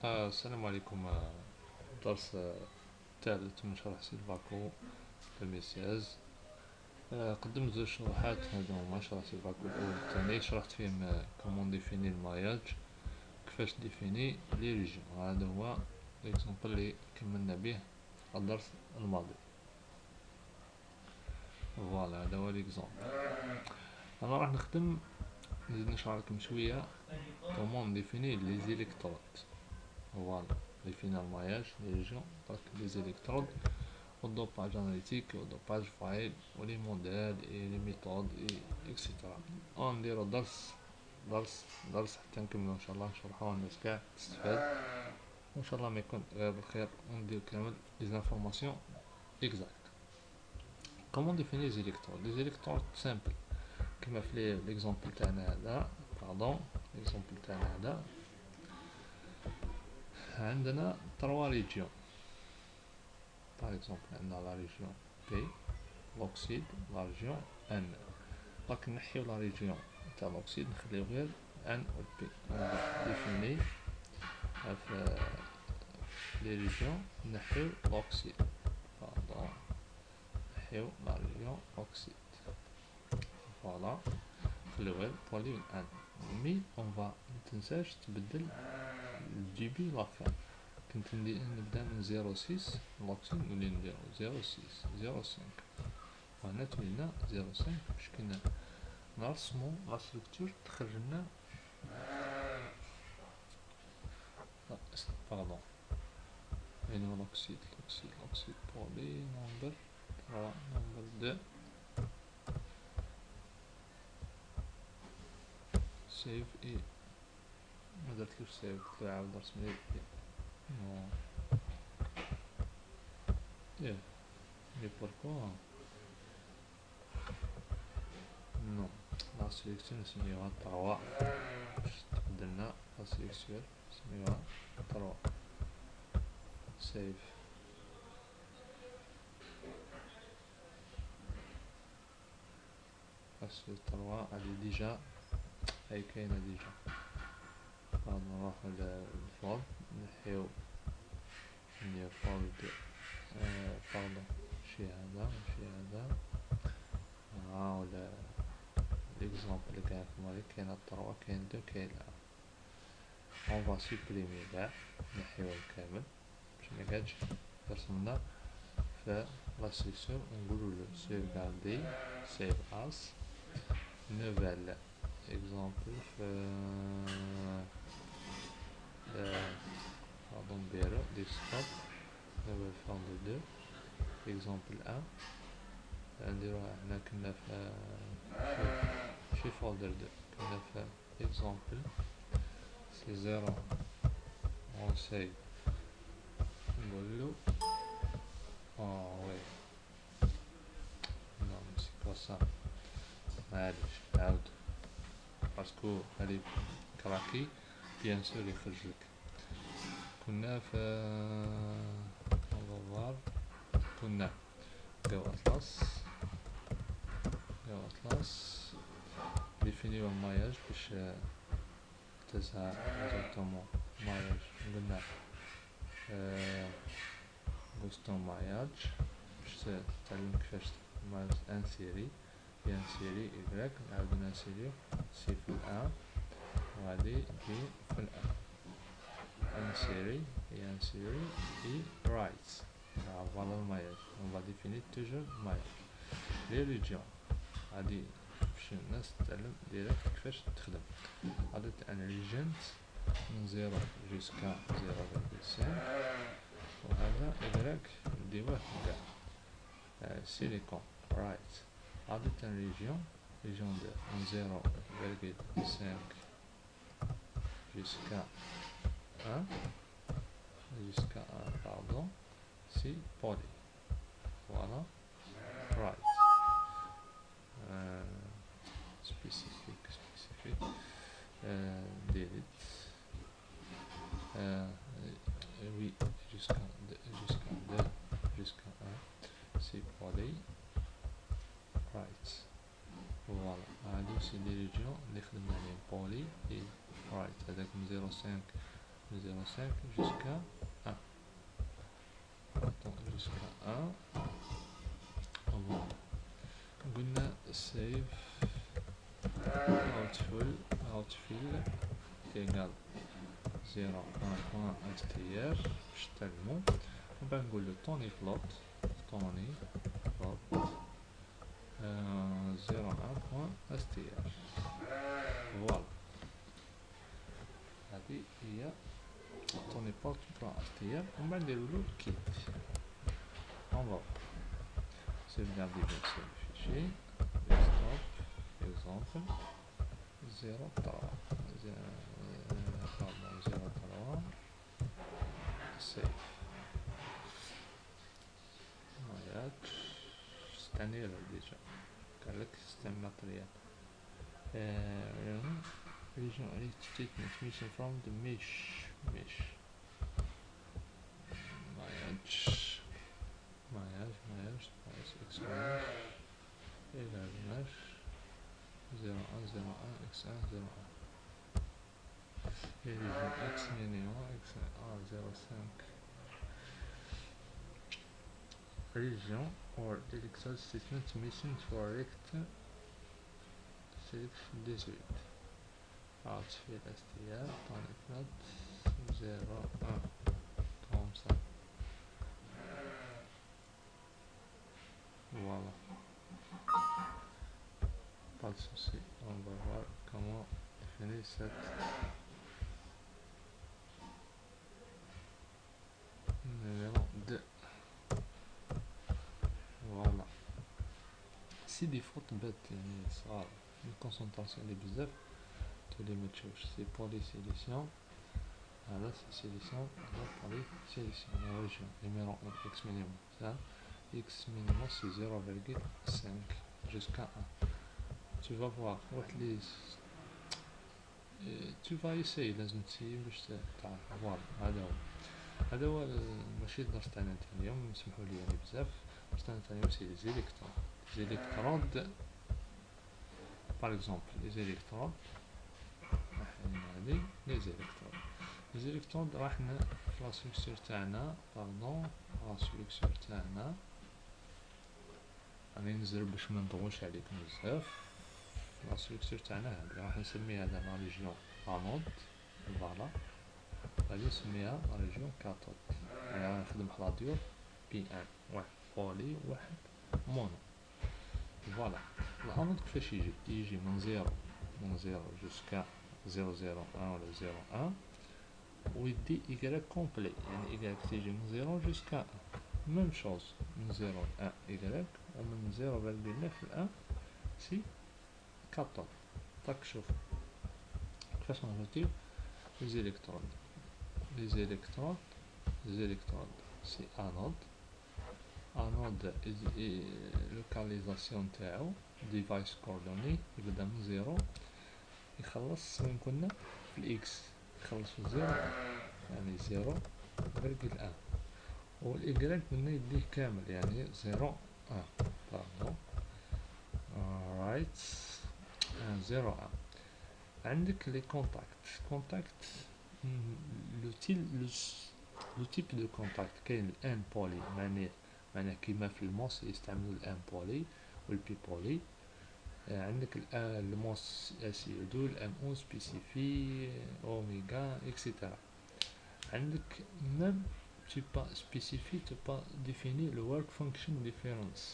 السلام عليكم. درس الثالث من شرح سيلفاكو 2016. قدمت زوج شروحات هادو هما شرح سيلفاكو الأول والثاني. شرحت فيهم كومون ديفيني الماياج، كيفاش ديفيني لي ريجيون. هذا هو ليكزومبل اللي كملنا به الدرس الماضي. فوالا هذا هو ليكزومبل. انا راح نزيد نشرح لكم شويه كومون ديفيني لي زيليكترود. فوالا ديفيني الماياج لي ريجيون دونك لي زيليكترود والدوباج اناليتيك والدوباج فايل ولي موديل اي لي ميثود اي اكسيتيرا. ونديرو درس حتى نكملو ان شاء الله، نشرحوه الناس كاع تستفاد، وان شاء الله ما يكون غير بالخير، وندير كامل لي زانفورماسيون اكزاكت. كومون ديفيني لي زيليكترود سامبل كما في ليكزومبل تاعنا هذا. ليكزومبل تاعنا هذا عندنا 3 ريجيون. باغ اكزومبل عندنا لا ريجيون بي لوكسيد، لا ريجيون ان. راك نحيو لا ريجيون تاع لوكسيد نخليو غير ان و بي. ديفيني في لي ريجيون نحيو لوكسيد، باردون، نحيو لا ريجيون اوكسيد. فوالا نخليو غير بولي من ان. مي اون فا متنساش تبدل جي بي لافان. كنت نبدا من 06 لوكسيد نولي نديرو 06 05، وهنا تولينا 05 باش كنا نرسمو لا ستركتور تخرج لنا. باردون، أين هو لوكسيد بولي نمبر 3 نمبر 2 سيف اي. مدرتلوش سيف، قلتلو عاود رسملي نو ايه مي بوركوا نو. لا سيليكسيون نسميوها 3 باش تبدلنا. لا سيليكسيون نسميوها 3 سيف. أصل 3 هادي ديجا هاي كاينة ديجا. بعد نروحو للفولد نحيو ندير فولد باردون ماشي هذا نعاود ليكزومبل اللي كاين في الماضي. كاين 3 كاين 2 كاين 1. اون فا سوبريمي كاع نحيوه كامل باش ميقعدش يرسملنا في لا سيكسيون. ونقولولو سوفغاردي سيف اس نوفيل اكزومبل في باردون بيرو ديسكتوب نوفيل فولدر 2 اكزومبل 1. نديروها هنا كنا في فولدر 2 كنا في اكزومبل سي 0 اون سي. نقولو وي نو ماشي كوا سا، معليش نعاودو باسكو هادي كراكي بيان سور يخرجلك. كنا في فوار كنا جو اطلس ديفينيو الماياج باش تسعى اكزاكتومون ماياج. قلنا بوستون ماياج باش تتعلم كيفاش ماياج انسيري إيكغيك نعاودو نانسيريو سي في الان وغادي بي في الان. انسيري اي رايت. فوالا الماياج اون فا ديفيني توجور ماياج. لي ريجيون غادي باش الناس تتعلم ديريكت كيفاش تخدم. غادي تاع ريجنت من 0 جوسكا 0.5، وهذا إدراك نديوه كاع سيليكون رايت. غادي تاع ريجيون دو من 0.5 جوسكا 1 باردون سي بولي. فوالا رايت. spécifique delete oui jusqu'à 2 jusqu'à 1 c'est poly right. فوالا هادو سي لي ريجيون اللي خدمنا عليهم بولي اي رايت. هذاك من 0.5 de 0,5 jusqu'à 1. Attends, jusqu'à 1. Voilà. قلنا save outfill égale 0,1.str باش نستعلمو، ومن بعد نقولو tony float 0,1.str. فوالا، هذه هي tony float.str، ومن بعد نديرولو kit. on va sauvegarder bien sûr le fichier desktop exemple 0.3 save. Voyage c'est un erreur déjà car le système matériel region statement missing from the mesh voyage x1 égale mesh 0,1 x1 0,1 et region x minimum x1 0,5 region or electoral statement missing for rect selection 18 outfill str tonic not 0,1 comme ça. Voilà, pas de souci. On va voir comment définir cette numéro 2. Voilà, si des fautes bêtes يعني صغار الكونسنتراسيون اللي بزاف تولي متشوفش سي بولي سيليسيون. هذا سي سيليسيون، هذا بولي سيليسيون. ريجيون numéro 1 x minimum ça x minimum c'est 0,5 jusqu'à 1. Tu vas voir tu vas essayer، لازم تسيي باش تعرف. فوالا، هذا هو ماشي الدرس تاعنا تاع اليوم، سمحولي يعني بزاف. الدرس تاعنا تاع اليوم سي لي زيليكترود باغ اكزومبل لي زيليكترود. هادي لي زيليكترود راح في لا ستركتور تاعنا راني نزرب باش منطولش عليكم بزاف. لا ستركتور تاعنا هادي راح نسمي هذا لا ريجيون انود. فوالا، غادي نسميها لا ريجيون كاتود. انا نخدم بلا ديور بي ان، واحد بولي واحد مونو. فوالا، الانود كيفاش يجي من زيرو جوسكا 001 ولا 01 ويدي إيكغيك كومبلي، يعني إيكغيك تيجي من 0 جوسكا 1. ميم شوز من 0 ل 1 إيكغيك، ومن 0,9 ل 1 سي 14. راك شوف كيفاش نغوتيو لي زيليكترود سي انود لوكاليزاسيون تاعو ديفايس كوردوني يبدا من 0 يخلص وين كنا في الاكس، يخلص في 0 يعني 0,1. والإيكغيك منا يديه كامل يعني 0,1. باردون رايت 0,1. عندك لي كونتاكت لو تيب دو كونتاكت. كاين الان بولي معناه كيما في الموس يستعملوا الان بولي والبي بولي. عندك الموس SI2 الام او سبيسيفي اوميغا اكسيتيرا. عندك même tu pas spécifier tu pas définir le work function difference.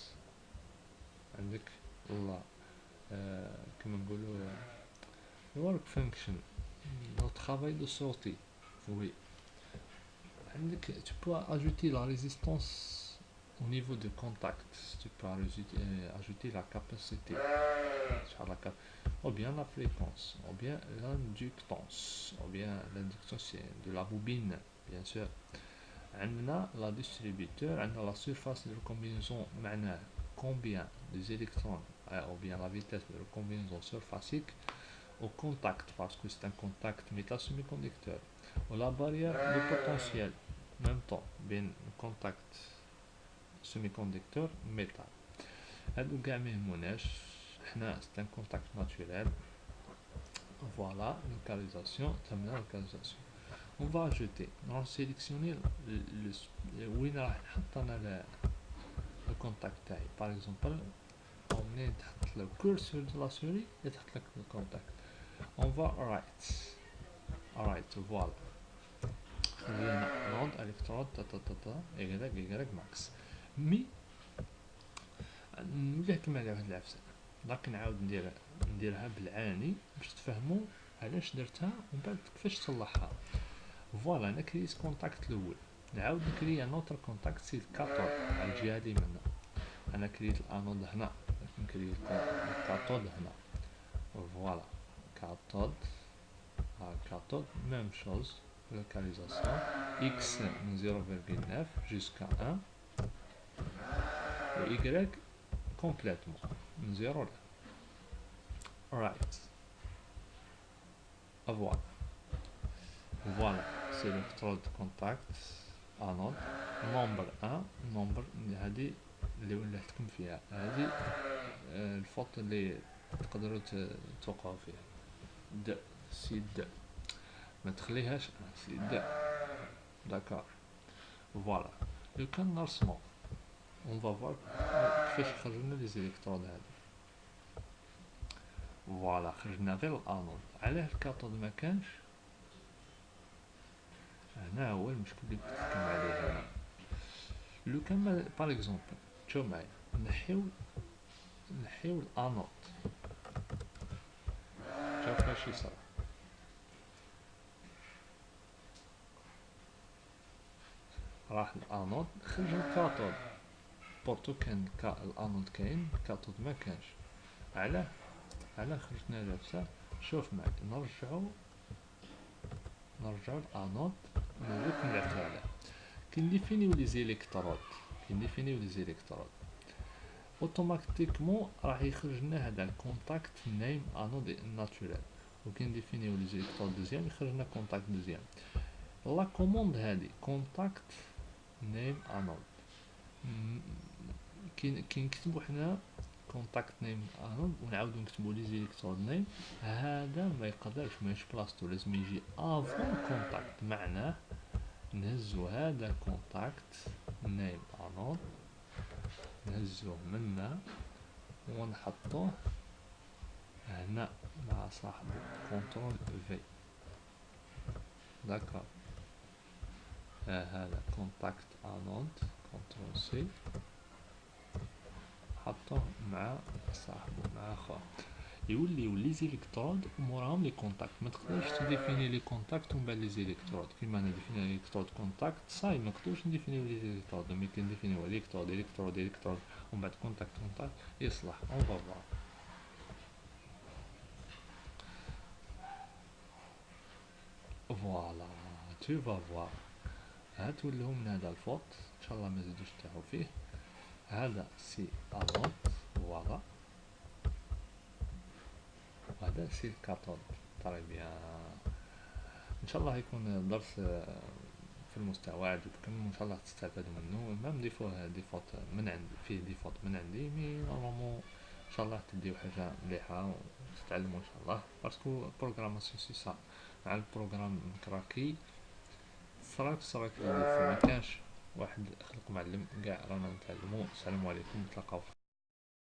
عندك لا كما نقولوا le work function le travail de sortie. oui. عندك tu peux ajouter la résistance au niveau de contact. tu peux ajouter la capacité ou bien la fréquence, ou bien l'inductance, ou bien l'inductance de la bobine bien sûr. عندنا la distributeur, عندنا la surface de recombinaison معناه combien des électrons ou bien la vitesse de recombinaison surfacique au contact parce que c'est un contact métal semi-conducteur, ou la barrière de potentiel même temps بين contact semi-conducteur métal. هادو كاع ميهموناش حنا c'est un contact naturel. Voilà, localisation, terminal localisation. اون فا اجوتي نروح سيليكسيوني وين راح نحط انا الكونتاكت تاعي. باغ اكزومبل منين تحط لو كورسور دو لا سوري يتحط لك الكونتاكت. اون فا رايت فوالا خلينا نود الكترود تا تا تا تا ايكغيك ماكس. مي نولي كيما على واحد العفسه داك نعاود نديرها بالعاني باش تفهموا علاش درتها ومن بعد كيفاش تصلحها. فوالا انا كريت كونتاكت الاول، نعاود نكري نوتر كونتاكت سي الكاثود على الجهه اللي منا. انا كريت الانود هنا، نكري الكاثود هنا. فوالا كاثود كاثود ميم شوز لوكاليزاسيون اكس من 0.9 جوسكا 1 و y كومبليتمون من 0 ل رايت. فوالا فوالا سي الكترود كونتاكت انود نومبر 1. نومبر هادي اللي ولحتكم فيها، هادي الفوط اللي تقدروا توقعوا فيها. د سي د ما تخليهاش سي د. داكار فوالا لو كان نرسمو اون فوا كيفاش خرجنا لي زيليكترود هادي. فوالا خرجنا غير الانود. علاه الكاثود ما كانش؟ هنا هو المشكل اللي قلت لكم عليه. هنا لو كان باغ اكزومبل تشوف معايا نحيو الانود، شوف فاش يصرا راح الانود خرج الكاثود. بورتو كان الانود كاين الكاثود ما كانش. علاه خرجنا لابسه. شوف معايا نرجعو الانود نوريكم العفسه علاه. كنديفينيو لي زيليكترود اوتوماتيكمون راح يخرج لنا هذا الكونتاكت نيم انود ناتوريل، وكنديفينيو لي زيليكترود دوزيام يخرج لنا كونتاكت دوزيام. لا كوموند هادي كونتاكت نيم انود كنكتبو حنا كونتاكت نيم انود ونعاودو نكتبو لي زيليكترود نيم. هذا ما يقدرش ماهيش بلاصتو، لازم يجي افون كونتاكت. معناه نهزو هذا كونتاكت نيم انود نهزوه منا ونحطوه هنا مع صاحبه كنترول في. داكا هذا كونتاكت انود كنترول سي حطوه مع صاحبه مع خوه يوليو لي زيليكترود وموراهم لي كونتاكت. ما تقدرش تديفيني لي كونتاكت ومن بعد لي زيليكترود كيما انا ديفيني لي الكترود كونتاكت صاي. ما نقدرش نديفينيو لي زيليكترود، ملي كنديفينيو الكترود ومن بعد كونتاكت يصلح. اون فوا فوالا تو فوا هات ولهم من هذا الفوط ان شاء الله ما زيدوش تاعو فيه. هذا سي انود فوالا، وهذا سي الكاثود. طري بيان ان شاء الله يكون درس في المستوى عجبكم وان شاء الله تستفادوا منه. مام ديفوه ديفوت من عندي فيه ديفوت من عندي مي نورمالمون ان شاء الله تديو حاجه مليحه وتتعلموا ان شاء الله. باسكو بروغراماسيون سي صا مع البروغرام كراكي صراك ما كانش واحد خلق معلم كاع رانا نتعلموا. السلام عليكم، نتلاقاو.